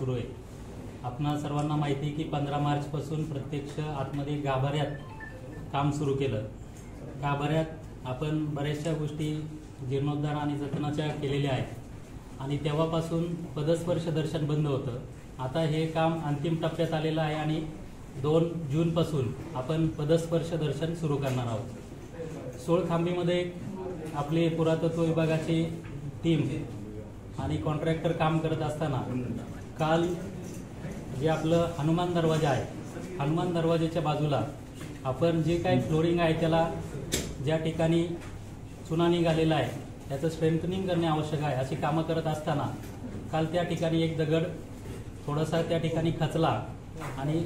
सुरू आहे। आपणा सर्वांना माहिती आहे की 15 मार्च पासून प्रत्यक्ष आतमध्ये गाभाऱ्यात काम सुरू केलं। गाभाऱ्यात आपण बऱ्याचशा गोष्टी जीर्णोद्धार आणि जतनाच्या केलेल्या आहेत आणि तेव्हापासून पदस्पर्श दर्शन बंद होतं। आता हे काम अंतिम टप्प्यात आलेलं आहे आणि 2 जून पासून आपण पदस्पर्श दर्शन सुरू करणार आहोत। सोळखांबीमध्ये आपले पुरातत्व विभागाची टीम आणि कॉन्ट्रॅक्टर काम करत असताना काल जे आपलं हनुमान दरवाजा आहे, हनुमान दरवाजाच्या बाजूला आपण जे काही फ्लोरिंग आहे त्याला ज्या ठिकाणी चुना निघालेला आहे त्याचं स्ट्रेंथनिंग करणे आवश्यक आहे अशी कामं करत असताना काल त्या ठिकाणी एक दगड थोडासा त्या ठिकाणी खचला आणि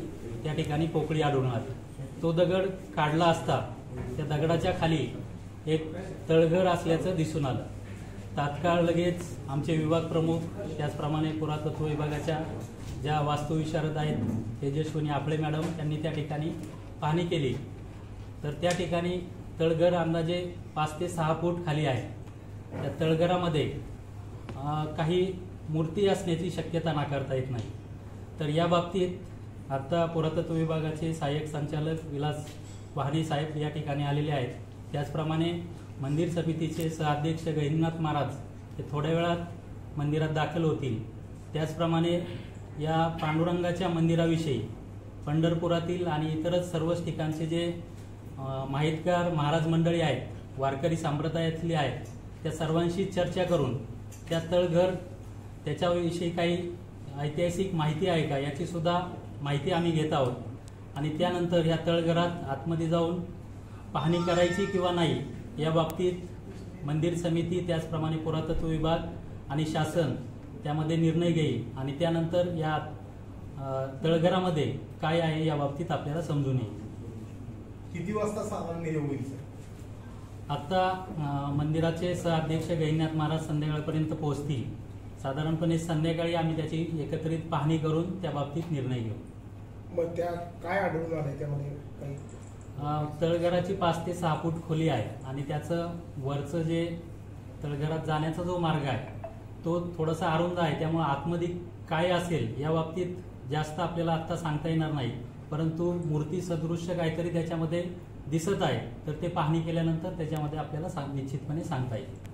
त्या ठिकाणी पोकळी आढळून आली। तो दगड काढला असता त्या दगडाच्या खाली एक तळघर असल्याचं दिसून आलं। तात्काळ लगेच आमचे विभाग प्रमुख त्याचप्रमाणे पुरातत्व विभागाच्या ज्या वास्तुविशारद आहेत तेजस्विनी आपळे मॅडम यांनी त्या ठिकाणी पाहणी केली तर त्या ठिकाणी तळघर अंदाजे 5 ते 6 फूट खाली आहे। त्या तळघरामध्ये काही मूर्ती असण्याची शक्यता नाकारता येत नाही। तर या बाबतीत आता पुरातत्व विभागाचे सहाय्यक संचालक विलास वाहने साहेब या ठिकाणी आलेले आहेत। त्याचप्रमाणे मंदिर समितीचे सहअध्यक्ष गहिनीनाथ महाराज हे थोड्या वेळात मंदिरात दाखल होतील। त्याचप्रमाणे या पांडुरंगाच्या मंदिराविषयी पंढरपुरातील आणि इतरच सर्वच ठिकाणचे जे माहितगार महाराज मंडळी आहेत, वारकरी संप्रदायातली आहेत, त्या सर्वांशी चर्चा करून त्या तळघर त्याच्याविषयी काही ऐतिहासिक माहिती आहे का याची सुद्धा माहिती आम्ही घेत आहोत आणि त्यानंतर या तळघरात आतमध्ये जाऊन पाहणी करायची किंवा नाही या बाबतीत मंदिर समिती त्याचप्रमाणे पुरातत्व विभाग आणि शासन त्यामध्ये निर्णय घेईल आणि त्यानंतर या तळघरामध्ये काय आहे या बाबतीत आपल्याला समजून येईल। किती वाजता साधारण हे होईल सर? आता मंदिराचे सहअध्यक्ष गहिनीनाथ महाराज संध्याकाळपर्यंत पोहोचतील। साधारणपणे संध्याकाळी आम्ही त्याची एकत्रित पाहणी करून त्या बाबतीत निर्णय घेऊ। मग त्या काय आढळून आले त्यामध्ये काही? तळघराची 5 ते 6 फूट खोली आहे आणि त्याचं वरचं जे तळघरात जाण्याचा जो मार्ग आहे तो थोडासा अरुंद आहे, त्यामुळे आतमध्ये काय असेल या बाबतीत जास्त आपल्याला आता सांगता येणार नाही, परंतु मूर्ती सदृश्य काहीतरी त्याच्यामध्ये दिसत आहे तर ते पाहणी केल्यानंतर त्याच्यामध्ये आपल्याला निश्चितपणे सांगता येईल।